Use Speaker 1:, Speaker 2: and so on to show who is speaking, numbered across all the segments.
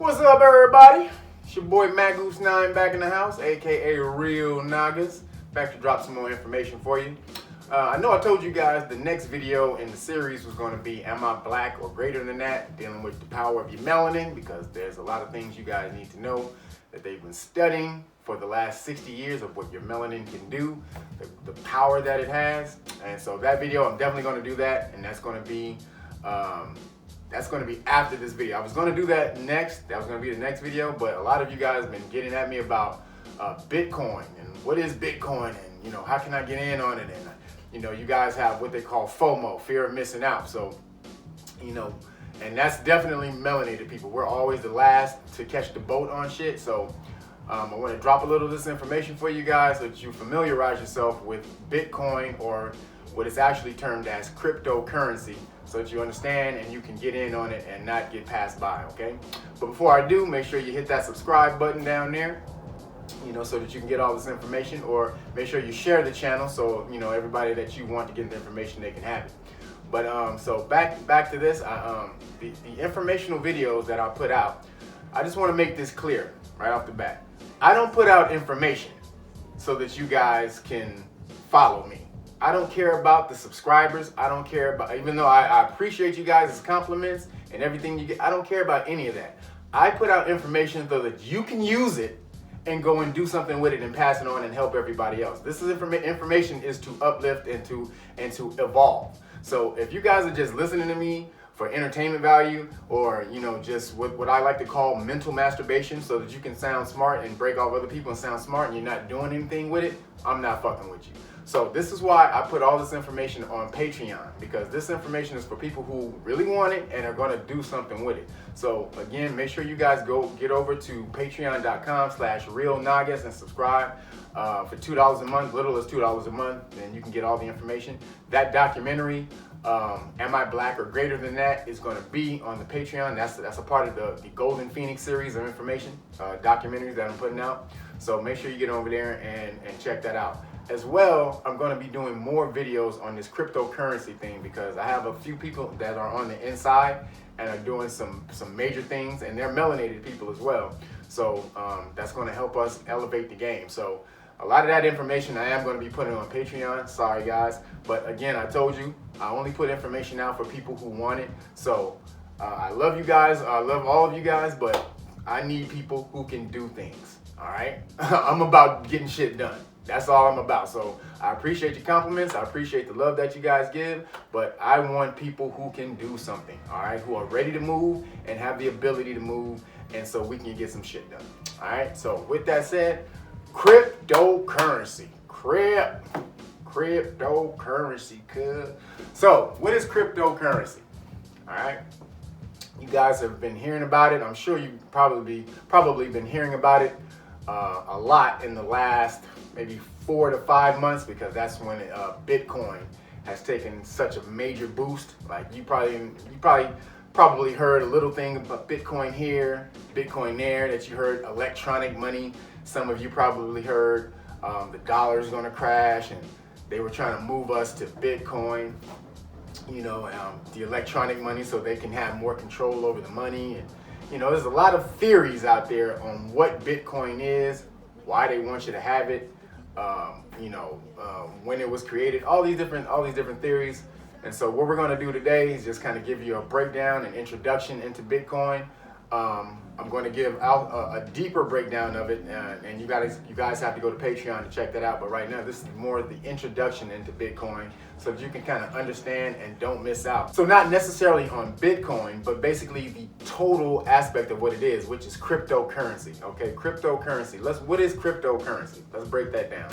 Speaker 1: What's up, everybody? It's your boy Magoose9 back in the house, aka Real Nagas, back to drop some more information for you. I know I told you guys the next video in the series was going to be Am I Black or Greater Than That? Dealing with the power of your melanin, because there's a lot of things you guys need to know that they've been studying for the last 60 years of what your melanin can do, the power that it has. And so that video, I'm definitely going to do that, and that's going to be after this video. I was going to do that next. That was going to be the next video, but a lot of you guys have been getting at me about Bitcoin and what is Bitcoin, and how can I get in on it, and you guys have what they call FOMO, fear of missing out. So and that's definitely melanated people. We're always the last to catch the boat on shit. So I want to drop a little of this information for you guys so that you familiarize yourself with Bitcoin, or what is actually termed as cryptocurrency, so that you understand and you can get in on it and not get passed by, okay? But before I do, make sure you hit that subscribe button down there, so that you can get all this information, or make sure you share the channel so, everybody that you want to get the information, they can have it. But so back to this, the informational videos that I put out, I just want to make this clear right off the bat. I don't put out information so that you guys can follow me. I don't care about the subscribers. I don't care about, even though I appreciate you guys' compliments and everything you get, I don't care about any of that. I put out information so that you can use it and go and do something with it and pass it on and help everybody else. This is information is to uplift and to evolve. So if you guys are just listening to me for entertainment value, or just what I like to call mental masturbation, so that you can sound smart and break off other people and sound smart, and you're not doing anything with it, I'm not fucking with you. So this is why I put all this information on Patreon, because this information is for people who really want it and are going to do something with it. So again, make sure you guys get over to patreon.com/realnagas and subscribe for $2 a month, little as $2 a month, and you can get all the information. That documentary, Am I Black or Greater Than That, is going to be on the Patreon. That's a part of the Golden Phoenix series of information, documentaries that I'm putting out. So make sure you get over there and check that out. As well, I'm going to be doing more videos on this cryptocurrency thing, because I have a few people that are on the inside and are doing some major things, and they're melanated people as well. So that's going to help us elevate the game. So a lot of that information I am going to be putting on Patreon. Sorry guys, but again, I told you, I only put information out for people who want it. So I love you guys. I love all of you guys, but I need people who can do things. All right, I'm about getting shit done. That's all I'm about. So I appreciate your compliments. I appreciate the love that you guys give, but I want people who can do something, all right, who are ready to move and have the ability to move, and so we can get some shit done. All right, so with that said, cryptocurrency. Cryptocurrency, cuz. So what is cryptocurrency? All right, you guys have been hearing about it. I'm sure you've probably been hearing about it a lot in the last maybe 4 to 5 months, because that's when Bitcoin has taken such a major boost. Like you probably heard a little thing about Bitcoin here, Bitcoin there, that you heard electronic money. Some of you probably heard the dollar is going to crash, and they were trying to move us to Bitcoin, the electronic money, so they can have more control over the money. And there's a lot of theories out there on what Bitcoin is, why they want you to have it, when it was created, all these different theories. And so what we're going to do today is just kind of give you a breakdown and introduction into Bitcoin. I'm going to give out a deeper breakdown of it, and you guys have to go to Patreon to check that out. But right now, this is more the introduction into Bitcoin, so that you can kind of understand and don't miss out. So not necessarily on Bitcoin, but basically the total aspect of what it is, which is cryptocurrency. Okay, cryptocurrency. What is cryptocurrency? Let's break that down.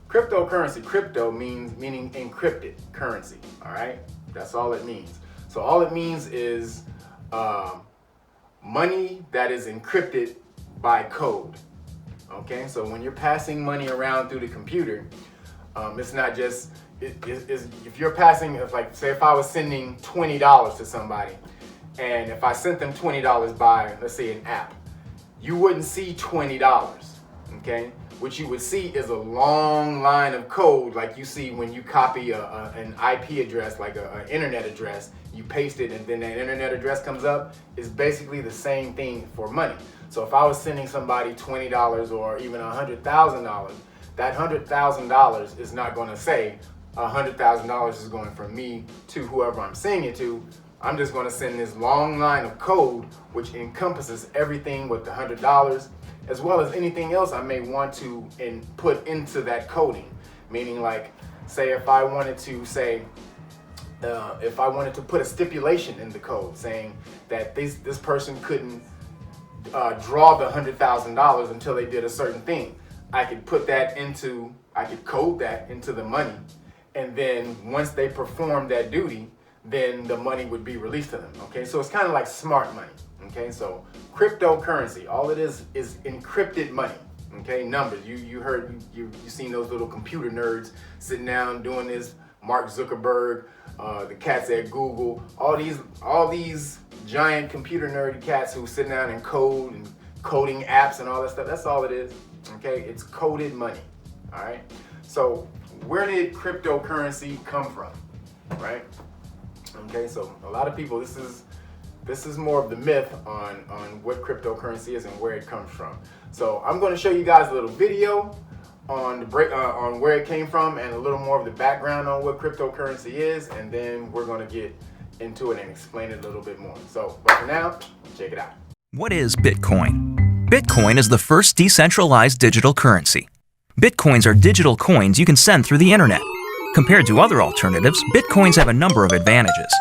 Speaker 1: Cryptocurrency, crypto meaning encrypted currency. All right, that's all it means. So all it means is money that is encrypted by code. Okay, so when you're passing money around through the computer, it's not just, if you're passing, if I was sending $20 to somebody, and if I sent them $20 by, let's say, an app, you wouldn't see $20, okay? What you would see is a long line of code like you see when you copy an IP address, like an internet address, you paste it and then that internet address comes up. It's basically the same thing for money. So if I was sending somebody $20 or even $100,000, that $100,000 is not going to say $100,000 is going from me to whoever I'm sending it to. I'm just going to send this long line of code which encompasses everything with the $100, as well as anything else I may want to put into that coding. Meaning, like, say if I wanted to put a stipulation in the code saying that this person couldn't draw the $100,000 until they did a certain thing, I could code that into the money, and then once they perform that duty, then the money would be released to them. Okay, so it's kind of like smart money. Okay, so cryptocurrency, all it is encrypted money. Okay, numbers. You've seen those little computer nerds sitting down doing this. Mark Zuckerberg, the cats at Google, all these giant computer nerdy cats who sit down and code and coding apps and all that stuff. That's all it is. Okay, it's coded money. All right. So where did cryptocurrency come from? Right. Okay, so a lot of people, this is more of the myth on what cryptocurrency is and where it comes from. So I'm going to show you guys a little video on where it came from and a little more of the background on what cryptocurrency is, and then we're going to get into it and explain it a little bit more. So, but for now, check it out.
Speaker 2: What is Bitcoin? Bitcoin is the first decentralized digital currency. Bitcoins are digital coins you can send through the internet. Compared to other alternatives, Bitcoins have a number of advantages.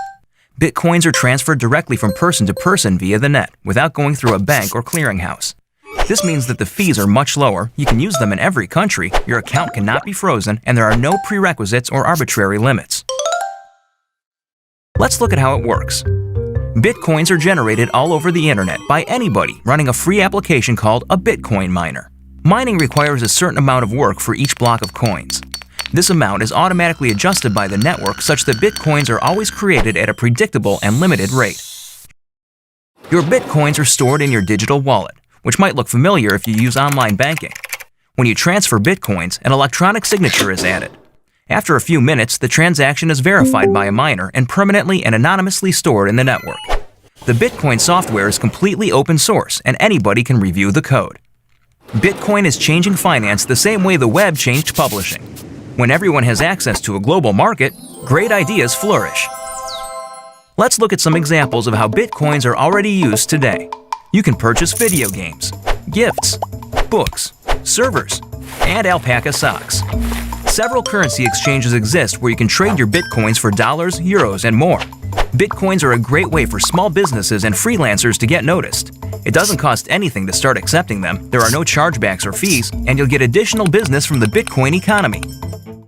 Speaker 2: Bitcoins are transferred directly from person to person via the net, without going through a bank or clearinghouse. This means that the fees are much lower, you can use them in every country, your account cannot be frozen, and there are no prerequisites or arbitrary limits. Let's look at how it works. Bitcoins are generated all over the internet by anybody running a free application called a Bitcoin miner. Mining requires a certain amount of work for each block of coins. This amount is automatically adjusted by the network such that Bitcoins are always created at a predictable and limited rate. Your Bitcoins are stored in your digital wallet, which might look familiar if you use online banking. When you transfer Bitcoins, an electronic signature is added. After a few minutes, the transaction is verified by a miner and permanently and anonymously stored in the network. The Bitcoin software is completely open source and anybody can review the code. Bitcoin is changing finance the same way the web changed publishing. When everyone has access to a global market, great ideas flourish. Let's look at some examples of how Bitcoins are already used today. You can purchase video games, gifts, books, servers, and alpaca socks. Several currency exchanges exist where you can trade your Bitcoins for dollars, euros, and more. Bitcoins are a great way for small businesses and freelancers to get noticed. It doesn't cost anything to start accepting them, there are no chargebacks or fees, and you'll get additional business from the Bitcoin economy.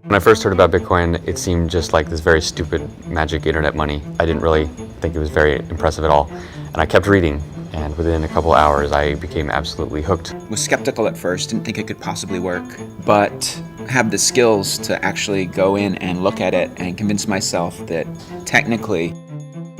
Speaker 3: When I first heard about Bitcoin, it seemed just like this very stupid magic internet money. I didn't really think it was very impressive at all. And I kept reading, and within a couple hours, I became absolutely hooked.
Speaker 4: Was skeptical at first, didn't think it could possibly work, but have the skills to actually go in and look at it and convince myself that technically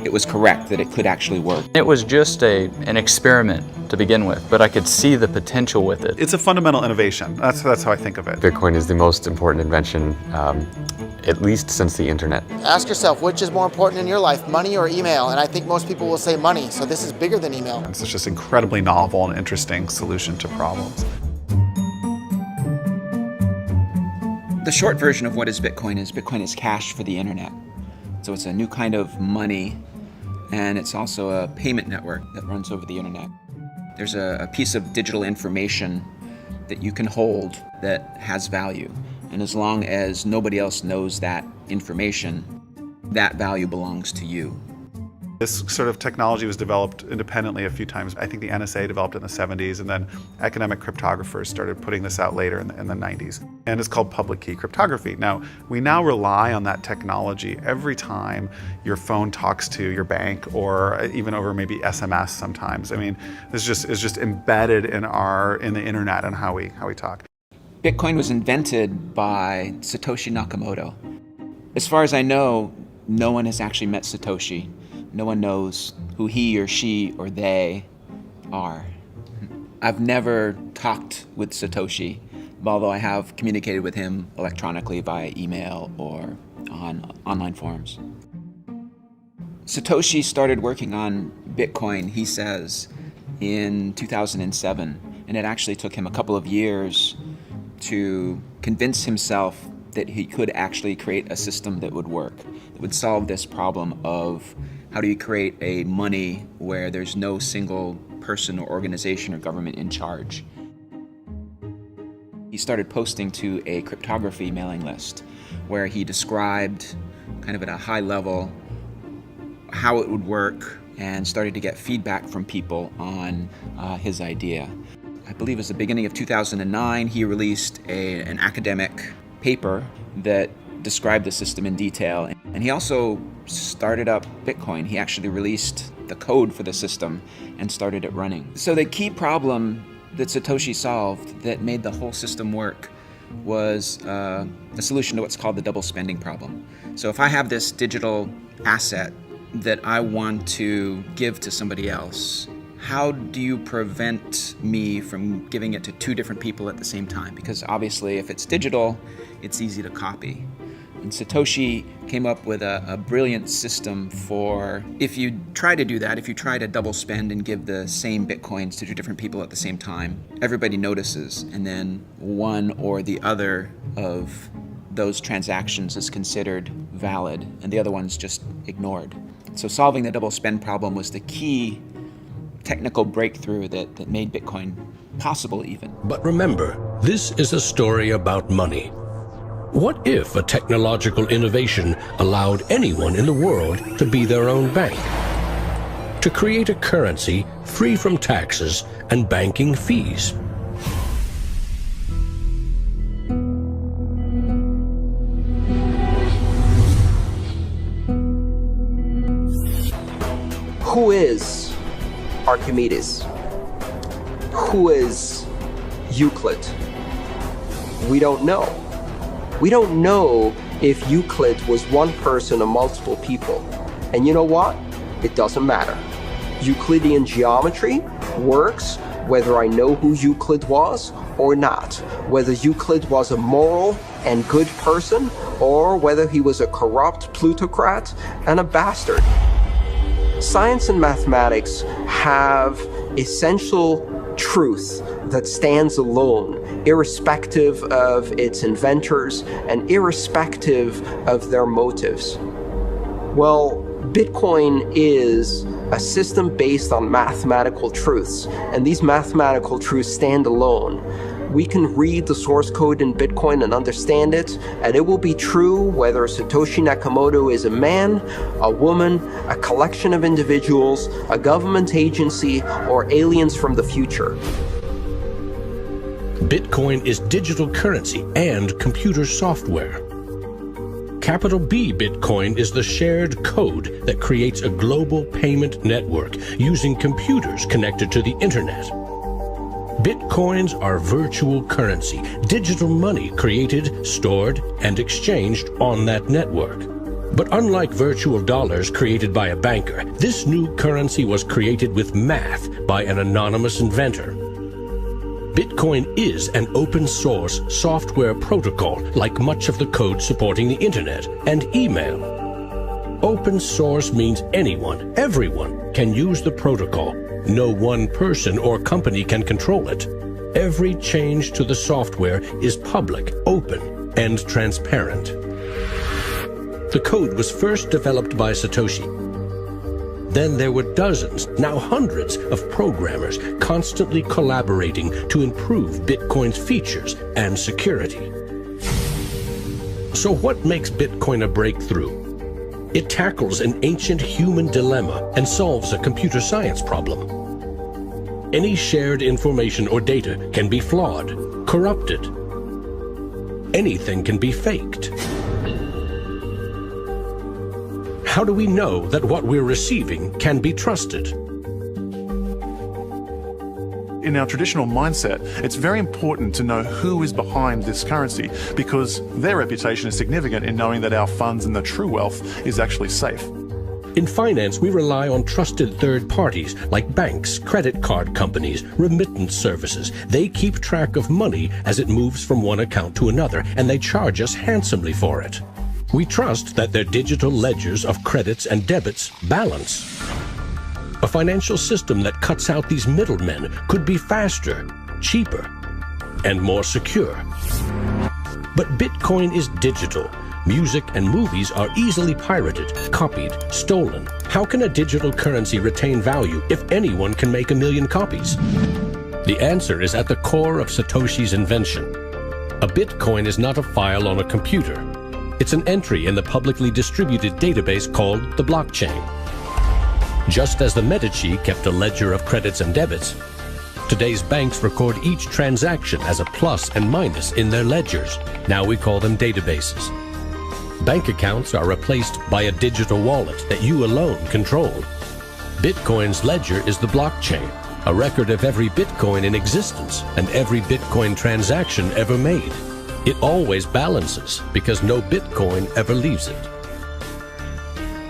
Speaker 4: it was correct, that it could actually work.
Speaker 5: It was just an experiment to begin with, but I could see the potential with it.
Speaker 6: It's a fundamental innovation. That's how I think of it.
Speaker 3: Bitcoin is the most important invention, at least since the internet.
Speaker 7: Ask yourself, which is more important in your life, money or email? And I think most people will say money, so this is bigger than email.
Speaker 6: It's just incredibly novel and interesting solution to problems.
Speaker 4: The short version of what is Bitcoin is cash for the internet. So it's a new kind of money, and it's also a payment network that runs over the internet. There's a piece of digital information that you can hold that has value. And as long as nobody else knows that information, that value belongs to you.
Speaker 6: This sort of technology was developed independently a few times. I think the NSA developed it in the 70s, and then academic cryptographers started putting this out later in the 90s. And it's called public key cryptography. Now, we now rely on that technology every time your phone talks to your bank, or even over maybe SMS sometimes. I mean, it's just embedded in the internet and how we talk.
Speaker 4: Bitcoin was invented by Satoshi Nakamoto. As far as I know, no one has actually met Satoshi. No one knows who he or she or they are. I've never talked with Satoshi, although I have communicated with him electronically via email or on online forums. Satoshi started working on Bitcoin, he says, in 2007, and it actually took him a couple of years to convince himself that he could actually create a system that would work, that would solve this problem of how do you create a money where there's no single person or organization or government in charge. He started posting to a cryptography mailing list where he described kind of at a high level how it would work and started to get feedback from people on his idea. I believe it was the beginning of 2009, he released an academic paper that described the system in detail. And he also started up Bitcoin. He actually released the code for the system and started it running. So the key problem that Satoshi solved that made the whole system work was the solution to what's called the double spending problem. So if I have this digital asset that I want to give to somebody else, how do you prevent me from giving it to two different people at the same time? Because obviously if it's digital, it's easy to copy. And Satoshi came up with a brilliant system for if you try to do that, if you try to double spend and give the same Bitcoins to two different people at the same time, everybody notices, and then one or the other of those transactions is considered valid and the other one's just ignored. So solving the double spend problem was the key technical breakthrough that made Bitcoin possible even.
Speaker 8: But remember, this is a story about money. What if a technological innovation allowed anyone in the world to be their own bank? To create a currency free from taxes and banking fees?
Speaker 9: Who is Archimedes? Who is Euclid? We don't know. We don't know if Euclid was one person or multiple people. And you know what? It doesn't matter. Euclidean geometry works whether I know who Euclid was or not, whether Euclid was a moral and good person or whether he was a corrupt plutocrat and a bastard. Science and mathematics have essential truth that stands alone, irrespective of its inventors and irrespective of their motives. Well, Bitcoin is a system based on mathematical truths, and these mathematical truths stand alone. We can read the source code in Bitcoin and understand it, and it will be true whether Satoshi Nakamoto is a man, a woman, a collection of individuals, a government agency, or aliens from the future.
Speaker 8: Bitcoin is digital currency and computer software. Capital B Bitcoin is the shared code that creates a global payment network using computers connected to the internet. Bitcoins are virtual currency, digital money created, stored, and exchanged on that network. But unlike virtual dollars created by a banker, this new currency was created with math by an anonymous inventor. Bitcoin is an open-source software protocol like much of the code supporting the internet and email. Open source means anyone, everyone can use the protocol. No one person or company can control it. Every change to the software is public, open, and transparent. The code was first developed by Satoshi. Then there were dozens, now hundreds, of programmers constantly collaborating to improve Bitcoin's features and security. So what makes Bitcoin a breakthrough? It tackles an ancient human dilemma and solves a computer science problem. Any shared information or data can be flawed, corrupted. Anything can be faked. How do we know that what we're receiving can be trusted?
Speaker 10: In our traditional mindset, it's very important to know who is behind this currency because their reputation is significant in knowing that our funds and the true wealth is actually safe.
Speaker 8: In finance, we rely on trusted third parties like banks, credit card companies, remittance services. They keep track of money as it moves from one account to another, and they charge us handsomely for it. We trust that their digital ledgers of credits and debits balance. A financial system that cuts out these middlemen could be faster, cheaper, and more secure. But Bitcoin is digital. Music and movies are easily pirated, copied, stolen. How can a digital currency retain value if anyone can make 1 million copies? The answer is at the core of Satoshi's invention. A Bitcoin is not a file on a computer. It's an entry in the publicly distributed database called the blockchain. Just as the Medici kept a ledger of credits and debits, today's banks record each transaction as a plus and minus in their ledgers. Now we call them databases. Bank accounts are replaced by a digital wallet that you alone control. Bitcoin's ledger is the blockchain, a record of every Bitcoin in existence and every Bitcoin transaction ever made. It always balances because no Bitcoin ever leaves it.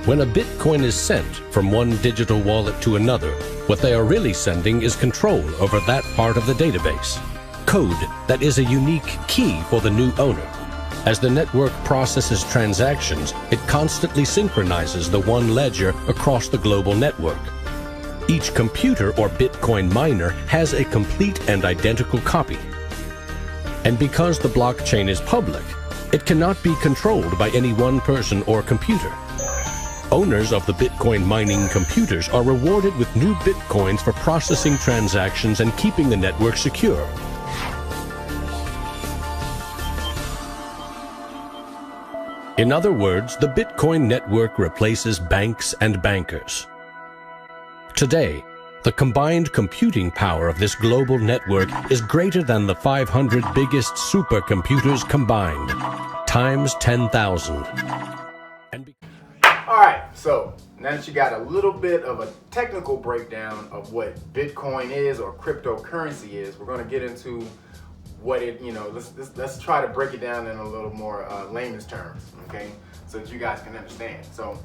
Speaker 8: When a Bitcoin is sent from one digital wallet to another, what they are really sending is control over that part of the database. Code that is a unique key for the new owner. As the network processes transactions, it constantly synchronizes the one ledger across the global network. Each computer or Bitcoin miner has a complete and identical copy. And because the blockchain is public, it cannot be controlled by any one person or computer. Owners of the Bitcoin mining computers are rewarded with new Bitcoins for processing transactions and keeping the network secure. In other words, the Bitcoin network replaces banks and bankers. Today, the combined computing power of this global network is greater than the 500 biggest supercomputers combined, times 10,000.
Speaker 1: All right, so now that you got a little bit of a technical breakdown of what Bitcoin is or cryptocurrency is, we're going to get into what it, let's try to break it down in a little more layman's terms, okay, so that you guys can understand. So,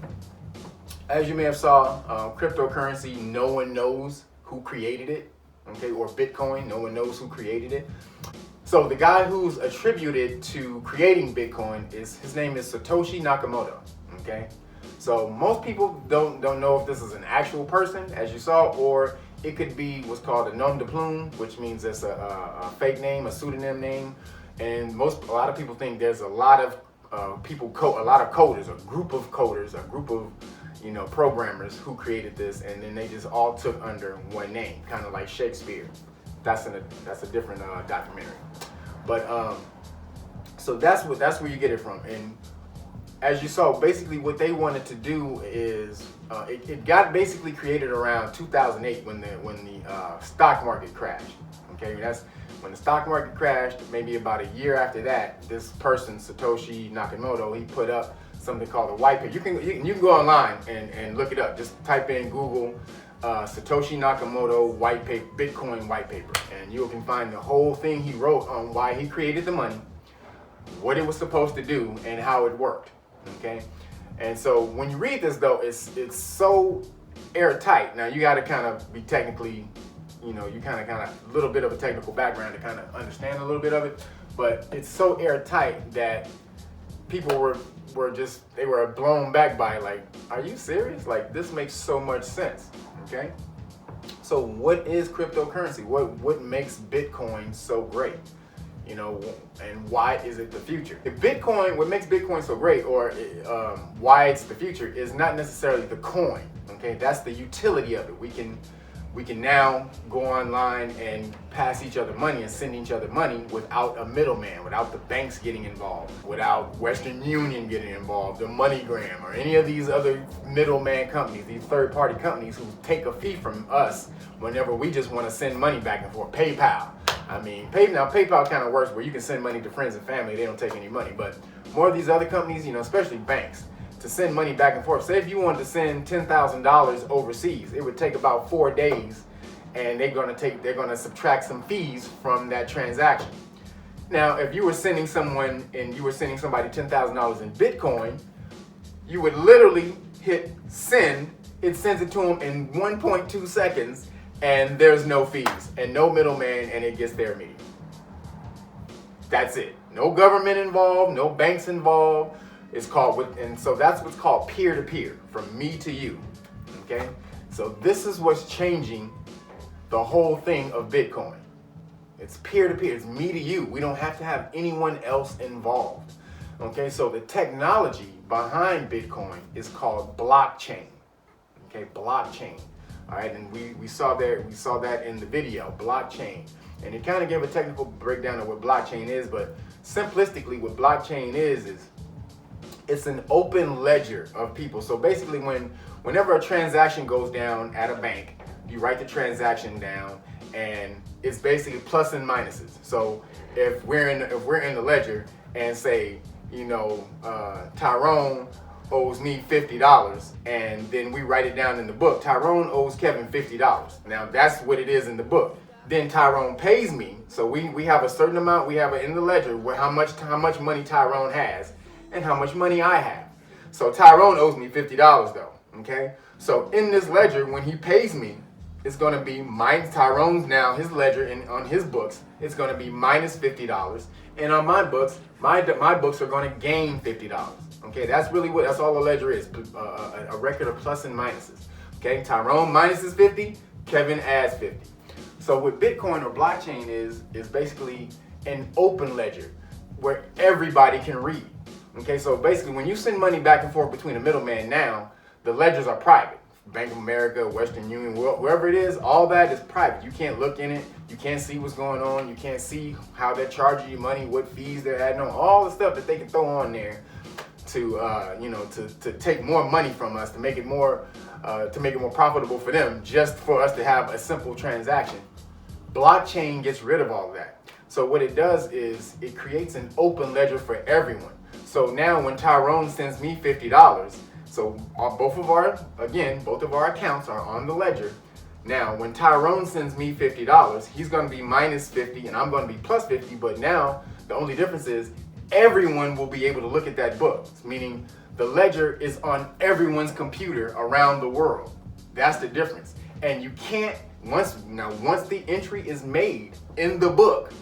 Speaker 1: as you may have saw, cryptocurrency, no one knows who created it, okay, or Bitcoin, no one knows who created it. So the guy who's attributed to creating Bitcoin his name is Satoshi Nakamoto, okay. So most people don't know if this is an actual person, as you saw, or it could be what's called a nom de plume, which means it's a fake name, a pseudonym name. And a lot of people think there's a lot of a lot of coders, a group of coders, a group of programmers who created this, and then they just all took under one name, kind of like Shakespeare. That's a different documentary. But so that's where you get it from. And as you saw, basically what they wanted to do is it got basically created around 2008 when the stock market crashed. Okay, that's when the stock market crashed. Maybe about a year after that, this person Satoshi Nakamoto, he put up something called a white paper. You can go online and look it up. Just type in Google Satoshi Nakamoto white paper, Bitcoin white paper, and you can find the whole thing he wrote on why he created the money, what it was supposed to do, and how it worked. Okay, and so when you read this though, it's so airtight. Now you got to kind of be technically, you kind of a little bit of a technical background to kind of understand a little bit of it, but it's so airtight that people were blown back by it, like, are you serious? Like, this makes so much sense. Okay, so what is cryptocurrency? What makes Bitcoin so great? And why is it the future? What makes Bitcoin so great, or why it's the future, is not necessarily the coin. Okay, that's the utility of it. We can now go online and pass each other money and send each other money without a middleman, without the banks getting involved, without Western Union getting involved, or MoneyGram, or any of these other middleman companies, these third-party companies who take a fee from us whenever we just want to send money back and forth. PayPal. I mean, PayPal kind of works where you can send money to friends and family. They don't take any money. But more of these other companies, especially banks, to send money back and forth. Say if you wanted to send $10,000 overseas, it would take about 4 days, and they're going to subtract some fees from that transaction. Now, if you were sending somebody $10,000 in Bitcoin, you would literally hit send, it sends it to them in 1.2 seconds, and there's no fees and no middleman, and it gets there immediately. That's it. No government involved, no banks involved. It's called, and so that's what's called peer-to-peer, from me to you. Okay? So this is what's changing the whole thing of Bitcoin. It's peer-to-peer. It's me to you. We don't have to have anyone else involved. Okay, so the technology behind Bitcoin is called blockchain. Okay, blockchain. All right, and we saw that in the video, blockchain. And it kind of gave a technical breakdown of what blockchain is, but simplistically what blockchain is it's an open ledger of people. So basically whenever a transaction goes down at a bank, you write the transaction down, and it's basically plus and minuses. So if we're in the ledger and say, Tyrone owes me $50, and then we write it down in the book, Tyrone owes Kevin $50. Now that's what it is in the book. Then Tyrone pays me, so we have a certain amount, we have it in the ledger where how much money Tyrone has and how much money I have. So Tyrone owes me $50 though, okay? So in this ledger, when he pays me, it's gonna be Tyrone's now, his ledger, and on his books, it's gonna be minus $50. And on my books, my books are gonna gain $50. Okay, that's all a ledger is, a record of plus and minuses. Okay, Tyrone minuses 50, Kevin adds 50. So what Bitcoin or blockchain is basically an open ledger where everybody can read. Okay, so basically when you send money back and forth between a middleman now, the ledgers are private. Bank of America, Western Union, wherever it is, all that is private. You can't look in it. You can't see what's going on. You can't see how they're charging you money, what fees they're adding on, all the stuff that they can throw on there to take more money from us, to make it more profitable for them, just for us to have a simple transaction. Blockchain gets rid of all of that. So what it does is it creates an open ledger for everyone. So now when Tyrone sends me $50, so both of our accounts are on the ledger. Now, when Tyrone sends me $50, he's going to be minus 50 and I'm going to be plus 50. But now the only difference is everyone will be able to look at that book, meaning the ledger is on everyone's computer around the world. That's the difference. And you can't, once the entry is made in the book,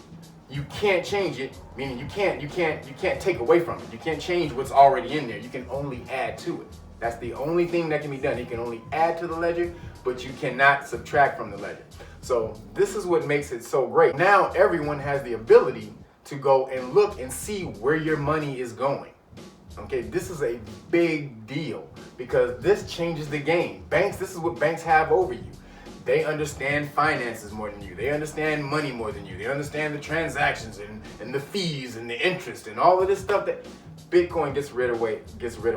Speaker 1: you can't change it, meaning you can't take away from it. You can't change what's already in there. You can only add to it. That's the only thing that can be done. You can only add to the ledger, but you cannot subtract from the ledger. So this is what makes it so great. Now everyone has the ability to go and look and see where your money is going. Okay, this is a big deal because this changes the game. Banks, this is what banks have over you. They understand finances more than you. They understand money more than you. They understand the transactions and the fees and the interest and all of this stuff that Bitcoin gets rid of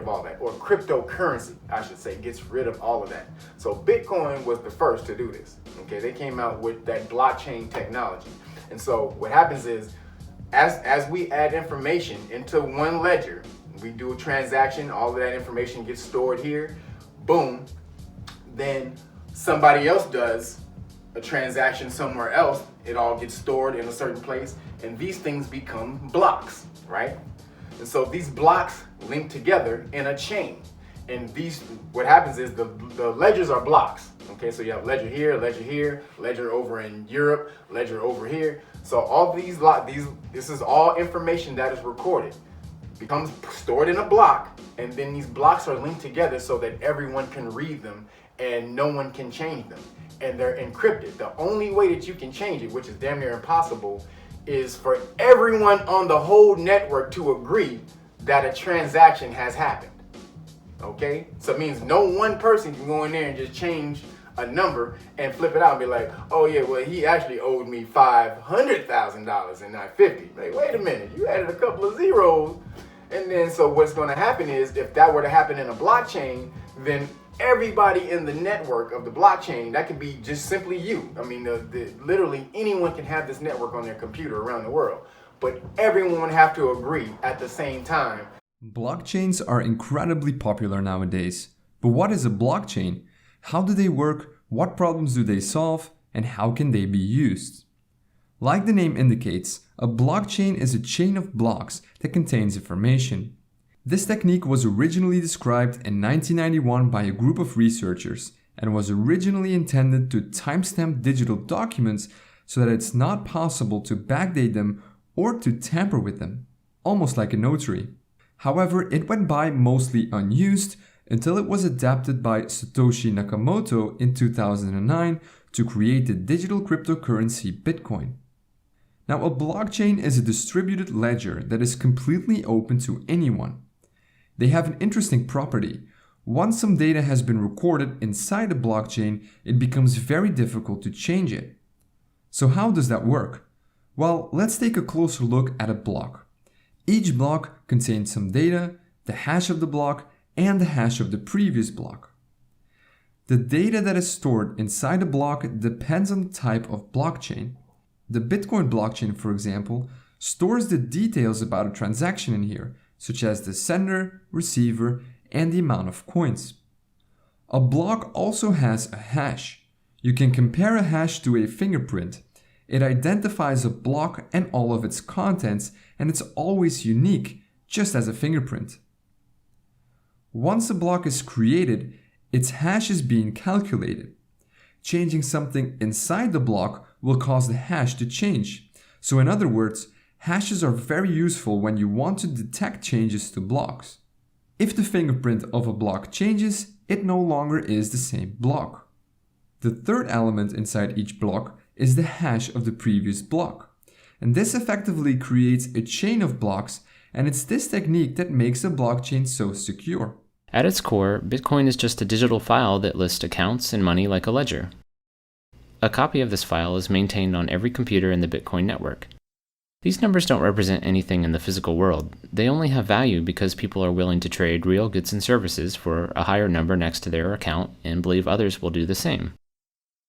Speaker 1: all that, or cryptocurrency, I should say, gets rid of all of that. So Bitcoin was the first to do this. Okay, they came out with that blockchain technology. And so what happens is, as we add information into one ledger, we do a transaction, all of that information gets stored here, boom, then somebody else does a transaction somewhere else, it all gets stored in a certain place, and these things become blocks, right? And so these blocks link together in a chain. And what happens is the ledgers are blocks. Okay, so you have ledger here, ledger over in Europe, ledger over here. So all this is all information that is recorded, becomes stored in a block, and then these blocks are linked together so that everyone can read them and no one can change them. And they're encrypted. The only way that you can change it, which is damn near impossible, is for everyone on the whole network to agree that a transaction has happened. Okay? So it means no one person can go in there and just change a number and flip it out and be like, oh yeah, well he actually owed me $500,000 and not 50. Like, wait a minute, you added a couple of zeros. And then so what's gonna happen is, if that were to happen in a blockchain, then everybody in the network of the blockchain, that could be just simply you. I mean, literally anyone can have this network on their computer around the world, but everyone would have to agree at the same time.
Speaker 11: Blockchains are incredibly popular nowadays. But what is a blockchain? How do they work? What problems do they solve? And how can they be used? Like the name indicates, a blockchain is a chain of blocks that contains information. This technique was originally described in 1991 by a group of researchers and was originally intended to timestamp digital documents so that it's not possible to backdate them or to tamper with them, almost like a notary. However, it went by mostly unused until it was adapted by Satoshi Nakamoto in 2009 to create the digital cryptocurrency Bitcoin. Now, a blockchain is a distributed ledger that is completely open to anyone. They have an interesting property. Once some data has been recorded inside a blockchain, it becomes very difficult to change it. So how does that work? Well, let's take a closer look at a block. Each block contains some data, the hash of the block, and the hash of the previous block. The data that is stored inside a block depends on the type of blockchain. The Bitcoin blockchain, for example, stores the details about a transaction in here, such as the sender, receiver, and the amount of coins. A block also has a hash. You can compare a hash to a fingerprint. It identifies a block and all of its contents, and it's always unique, just as a fingerprint. Once a block is created, its hash is being calculated. Changing something inside the block will cause the hash to change. So in other words, hashes are very useful when you want to detect changes to blocks. If the fingerprint of a block changes, it no longer is the same block. The third element inside each block is the hash of the previous block. And this effectively creates a chain of blocks, and it's this technique that makes a blockchain so secure.
Speaker 12: At its core, Bitcoin is just a digital file that lists accounts and money like a ledger. A copy of this file is maintained on every computer in the Bitcoin network. These numbers don't represent anything in the physical world. They only have value because people are willing to trade real goods and services for a higher number next to their account and believe others will do the same.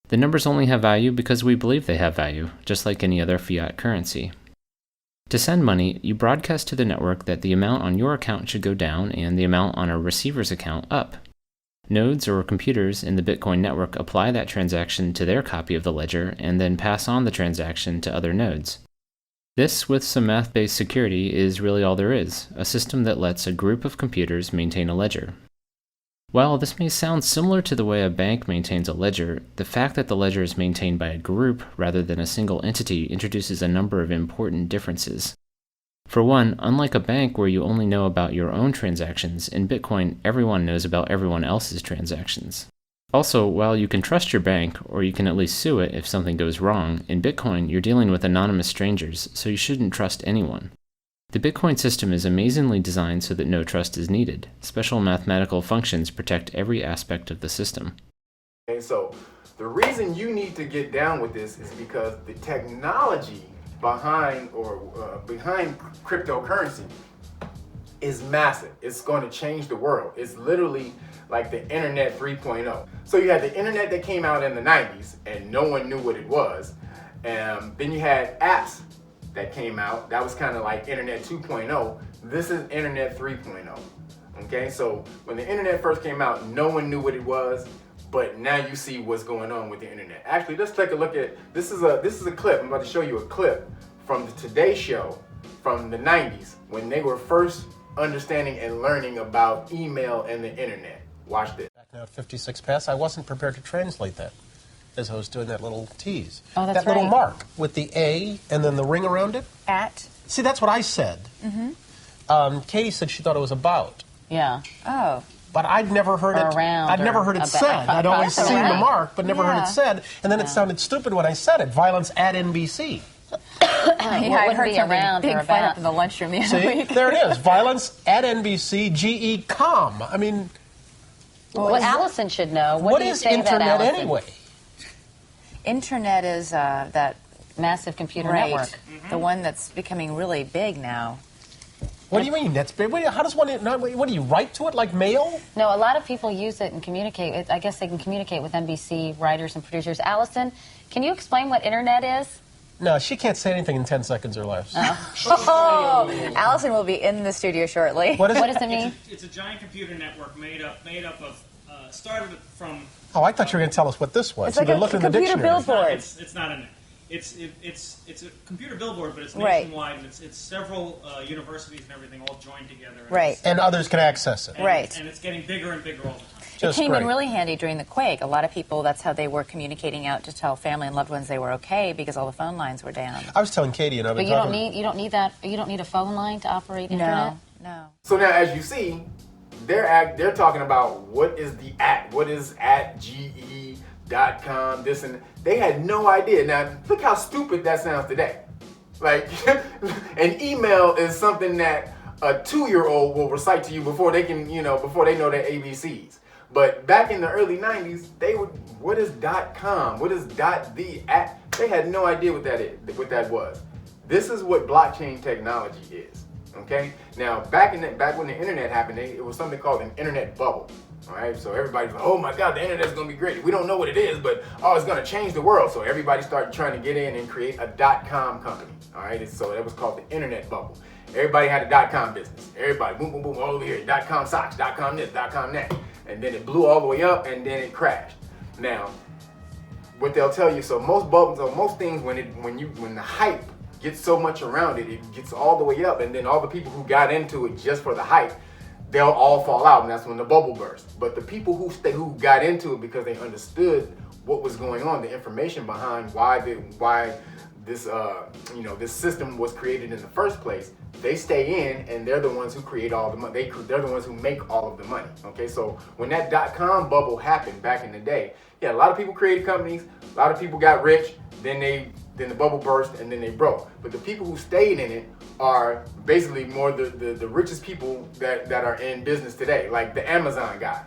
Speaker 12: The numbers only have value because we believe they have value, just like any other fiat currency. To send money, you broadcast to the network that the amount on your account should go down and the amount on a receiver's account up. Nodes or computers in the Bitcoin network apply that transaction to their copy of the ledger and then pass on the transaction to other nodes. This, with some math-based security, is really all there is, a system that lets a group of computers maintain a ledger. While this may sound similar to the way a bank maintains a ledger, the fact that the ledger is maintained by a group rather than a single entity introduces a number of important differences. For one, unlike a bank where you only know about your own transactions, in Bitcoin everyone knows about everyone else's transactions. Also, while you can trust your bank, or you can at least sue it if something goes wrong, in Bitcoin you're dealing with anonymous strangers, so you shouldn't trust anyone. The Bitcoin system is amazingly designed so that no trust is needed. Special mathematical functions protect every aspect of the system.
Speaker 1: Okay, so the reason you need to get down with this is because the technology behind cryptocurrency is massive. It's going to change the world. It's literally like the internet 3.0. So you had the internet that came out in the 90s and no one knew what it was. Then you had apps that came out. That was kind of like internet 2.0. This is internet 3.0. Okay, so when the internet first came out, no one knew what it was, but now you see what's going on with the internet. Actually, let's take a look at, this is a clip. I'm about to show you a clip from the Today Show from the 90s when they were first understanding and learning about email and the internet. Watch this.
Speaker 13: Back now at 56 past, I wasn't prepared to translate that as I was doing that little tease.
Speaker 14: Oh, that's
Speaker 13: that little
Speaker 14: right.
Speaker 13: mark with the A and then the ring around it.
Speaker 14: At.
Speaker 13: See, that's what I said.
Speaker 14: Mm-hmm.
Speaker 13: Katie said she thought it was about.
Speaker 14: Yeah. Oh.
Speaker 13: But I'd never heard it.
Speaker 14: Around.
Speaker 13: I'd never heard it said. I'd always seen the mark, but never heard it said. And then it sounded stupid when I said it. Violence at NBC.
Speaker 14: I heard be around big fight up in the lunchroom the other week.
Speaker 13: There it is. Violence at NBC. GE.com. I mean.
Speaker 14: Well, Allison should know.
Speaker 13: What is internet anyway?
Speaker 14: Internet is that massive computer network, the one that's becoming really big now.
Speaker 13: What do you mean? That's big. How does one? What do you write to it like mail?
Speaker 14: No, a lot of people use it and communicate. I guess they can communicate with NBC writers and producers. Allison, can you explain what internet is?
Speaker 13: No, she can't say anything in 10 seconds or less.
Speaker 14: Oh, Allison will be in the studio shortly. What does it mean?
Speaker 15: It's a giant computer network made up of started from.
Speaker 13: Oh, I thought you were going to tell us what this was.
Speaker 14: It's like a computer billboard.
Speaker 15: It's not in there. it's a computer billboard, but it's
Speaker 14: Right.
Speaker 15: nationwide, and it's several universities and everything all joined together. And
Speaker 14: Right.
Speaker 13: And others can access it.
Speaker 14: Right.
Speaker 15: And it's getting bigger and bigger all the time.
Speaker 14: It came in really handy during the quake. A lot of people, that's how they were communicating out to tell family and loved ones they were okay, because all the phone lines were down.
Speaker 13: I was telling Katie, and I've
Speaker 14: But
Speaker 13: been
Speaker 14: you
Speaker 13: talking...
Speaker 14: don't need that. You don't need a phone line to operate internet. No.
Speaker 1: So now, as you see, they're talking about what is @ge.com, this and they had no idea. Now look how stupid that sounds today. Like an email is something that a 2-year-old will recite to you before they can, before they know their ABCs. But back in the early 90s, what is .com? What is .the at? They had no idea what that was. This is what blockchain technology is. Okay? Now, back when the internet happened, it was something called an internet bubble. All right? So everybody's like, oh my God, the internet's going to be great. We don't know what it is, but it's going to change the world. So everybody started trying to get in and create a .com company. All right? So that was called the internet bubble. Everybody had a .com business. Everybody, boom, boom, boom, all over here. .com socks, .com this, .com that. And then it blew all the way up, and then it crashed. Now, what they'll tell you, so most bubbles, or most things, when the hype gets so much around it, it gets all the way up, and then all the people who got into it just for the hype, they'll all fall out, and that's when the bubble bursts. But the people who got into it because they understood what was going on, the information behind why this this system was created in the first place, they stay in, and they're the ones who create all the money. They're the ones who make all of the money. Okay, so when that .com bubble happened back in the day, yeah, a lot of people created companies, a lot of people got rich, then the bubble burst, and then they broke. But the people who stayed in it are basically more the richest people that are in business today, like the Amazon guy,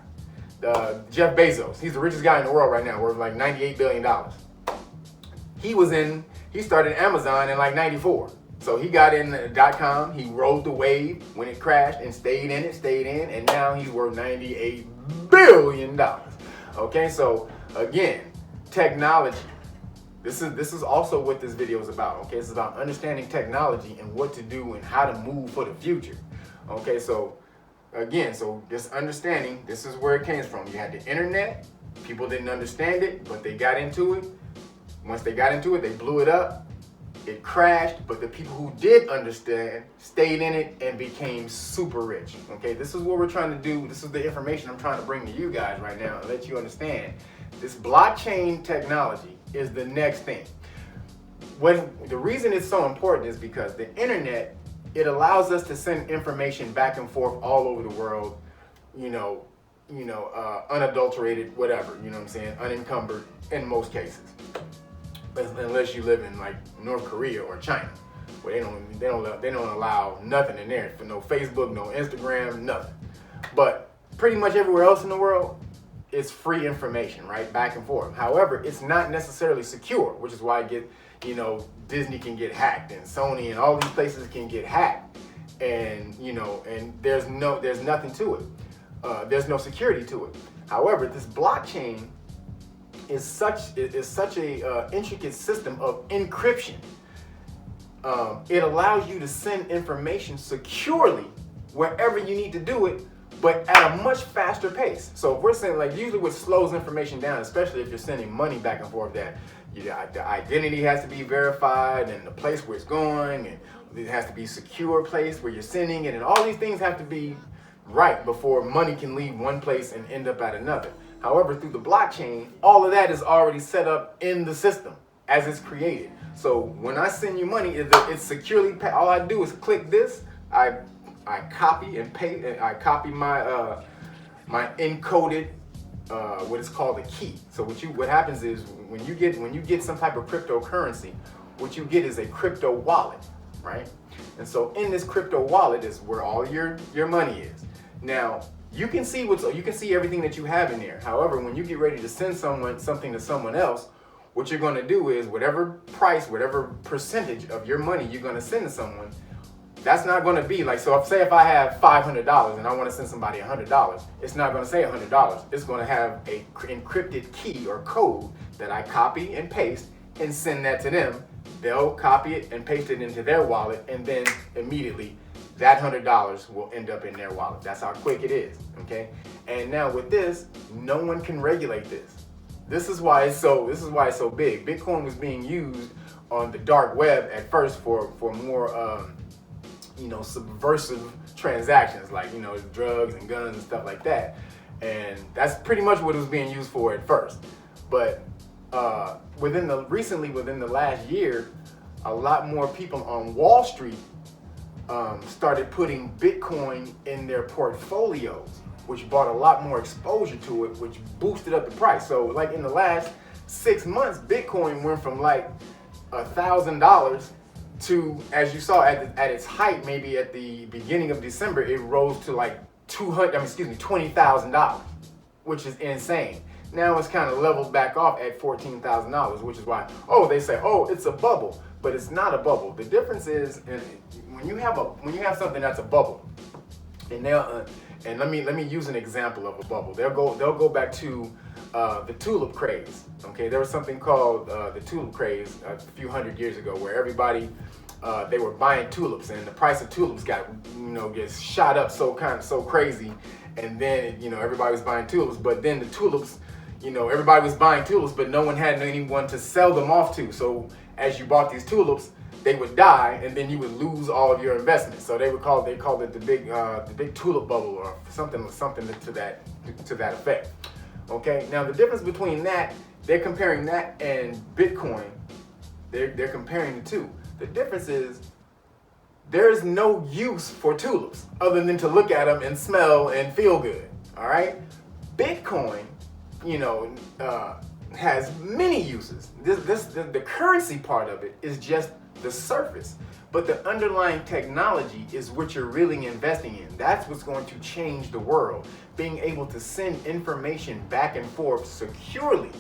Speaker 1: Jeff Bezos. He's the richest guy in the world right now, worth like $98 billion. He started Amazon in like '94. So he got in .com, he rode the wave when it crashed and stayed in, and now he's worth $98 billion. Okay, so again, technology. This is also what this video is about. Okay, it's about understanding technology and what to do and how to move for the future. Okay, so again, just understanding, this is where it came from. You had the internet, people didn't understand it, but they got into it. Once they got into it, they blew it up. It crashed, but the people who did understand stayed in it and became super rich. Okay, this is what we're trying to do. This is the information I'm trying to bring to you guys right now and let you understand. This blockchain technology is the next thing. The reason it's so important is because the internet, it allows us to send information back and forth all over the world, unadulterated, whatever, you know what I'm saying, unencumbered in most cases. Unless you live in like North Korea or China, where they don't allow nothing in there, for no Facebook, no Instagram, nothing. But pretty much everywhere else in the world, it's free information, right, back and forth. However, it's not necessarily secure, which is why Disney can get hacked, and Sony and all these places can get hacked, and and there's nothing to it. There's no security to it. However, this blockchain is such a intricate system of encryption. It allows you to send information securely wherever you need to do it, but at a much faster pace. So if we're saying, like, usually what slows information down, especially if you're sending money back and forth, that the identity has to be verified, and the place where it's going, and it has to be a secure place where you're sending it, and all these things have to be right before money can leave one place and end up at another. However, through the blockchain, all of that is already set up in the system as it's created. So when I send you money, it's securely paid. All I do is click this, I copy and paste, and I copy my my encoded what is called a key. So what happens is when you get some type of cryptocurrency, what you get is a crypto wallet, right? And so in this crypto wallet is where all your money is. Now, you can see everything that you have in there. However, when you get ready to send something to someone else, what you're going to do is whatever price, whatever percentage of your money you're going to send to someone, that's not going to be like, so if I have $500 and I want to send somebody $100, it's not going to say $100. It's going to have a encrypted key or code that I copy and paste and send that to them. They'll copy it and paste it into their wallet, and then immediately that $100 will end up in their wallet. That's how quick it is, okay? And now with this, no one can regulate this. This is why it's so big. Bitcoin was being used on the dark web at first for more subversive transactions, like drugs and guns and stuff like that. And that's pretty much what it was being used for at first. But within the last year, a lot more people on Wall Street started putting Bitcoin in their portfolios, which brought a lot more exposure to it, which boosted up the price. So like in the last 6 months, Bitcoin went from like $1,000 to, as you saw at its height, maybe at the beginning of December, it rose to like $20,000, which is insane. Now it's kind of leveled back off at $14,000, which is why, they say, it's a bubble, but it's not a bubble. The difference is, when you have something that's a bubble, and let me use an example of a bubble. They'll go back to the tulip craze. Okay, there was something called the tulip craze a few hundred years ago, where everybody they were buying tulips, and the price of tulips gets shot up so crazy, and then everybody was buying tulips, but then the tulips, everybody was buying tulips, but no one had anyone to sell them off to. So as you bought these tulips, they would die, and then you would lose all of your investments. So they called it the big tulip bubble, or something to that effect. Okay, now the difference between that, they're comparing that and Bitcoin. They're comparing the two. The difference is there's no use for tulips other than to look at them and smell and feel good. All right, Bitcoin, has many uses. The currency part of it is just the surface, but the underlying technology is what you're really investing in. That's what's going to change the world. Being able to send information back and forth securely,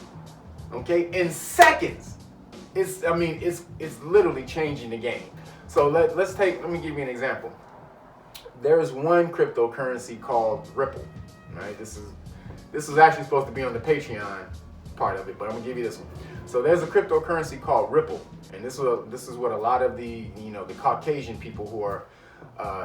Speaker 1: okay, in seconds. It's literally changing the game. So let me give you an example. There's one cryptocurrency called Ripple. Right? This is actually supposed to be on the Patreon part of it, but I'm gonna give you this one. So there's a cryptocurrency called Ripple, and this is what a lot of the the Caucasian people who are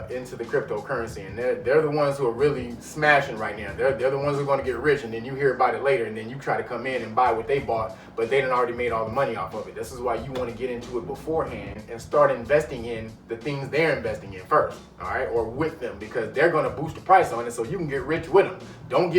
Speaker 1: into the cryptocurrency, and they're the ones who are really smashing right now. They're the ones who are going to get rich, and then you hear about it later, and then you try to come in and buy what they bought, but they done already made all the money off of it. This is why you want to get into it beforehand and start investing in the things they're investing in first, all right, or with them, because they're going to boost the price on it so you can get rich with them. Don't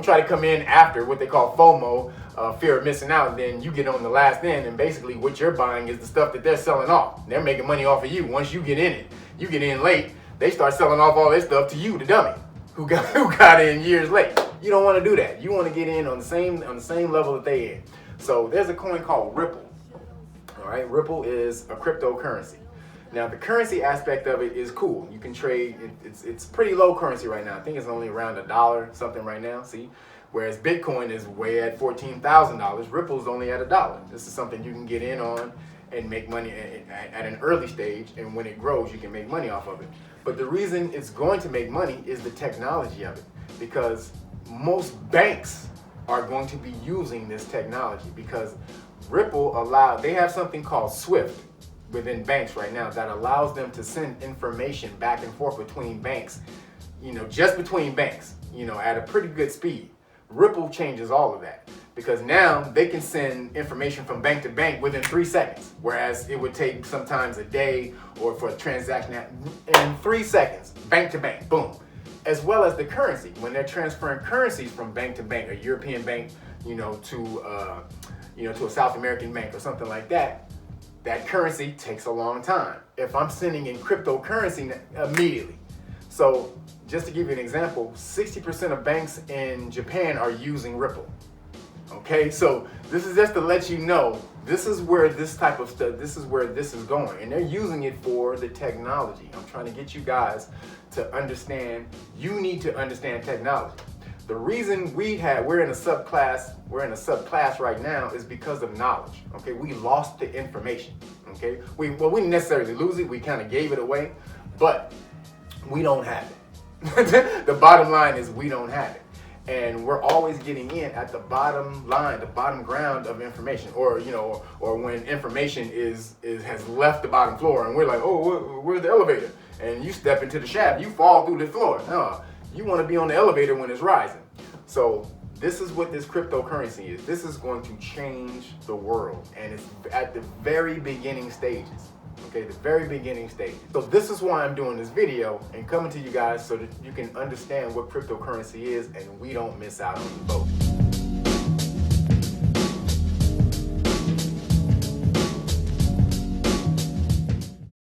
Speaker 1: try to come in after what they call FOMO, fear of missing out, then you get on the last end, and basically what you're buying is the stuff that they're selling off. They're making money off of you. Once you get in it, you get in late, they start selling off all their stuff to you, the dummy, who got in years late. You don't want to do that. You want to get in on the same level that they in. So there's a coin called Ripple. All right, Ripple is a cryptocurrency. Now the currency aspect of it is cool. You can trade. It's pretty low currency right now. I think it's only around $1 something right now. See, whereas Bitcoin is way at $14,000. Ripple's only at $1. This is something you can get in on and make money at an early stage, and when it grows, you can make money off of it. But the reason it's going to make money is the technology of it, because most banks are going to be using this technology, because Ripple they have something called SWIFT within banks right now that allows them to send information back and forth between banks, just between banks, at a pretty good speed. Ripple changes all of that, because now they can send information from bank to bank within 3 seconds, whereas it would take sometimes a day or for a transaction in 3 seconds, bank to bank, boom. As well as the currency, when they're transferring currencies from bank to bank, a European bank, to a South American bank or something like that, that currency takes a long time. If I'm sending in cryptocurrency, immediately. So just to give you an example, 60% of banks in Japan are using Ripple. Okay, so this is just to let you know, this is where this type of stuff, this is where this is going. And they're using it for the technology. I'm trying to get you guys to understand, you need to understand technology. The reason we're in a subclass right now is because of knowledge. Okay, we lost the information. Okay, we didn't necessarily lose it, we kind of gave it away, but we don't have it. The bottom line is we don't have it. And we're always getting in at the bottom line, the bottom ground of information, or when information has left the bottom floor, and we're like, oh, where's the elevator? And you step into the shaft, you fall through the floor. No, you want to be on the elevator when it's rising. So This is what this cryptocurrency is. This is going to change the world, and it's at the very beginning stages. Okay, the very beginning stage. So this is why I'm doing this video and coming to you guys so that you can understand what cryptocurrency is and we don't miss out on the boat.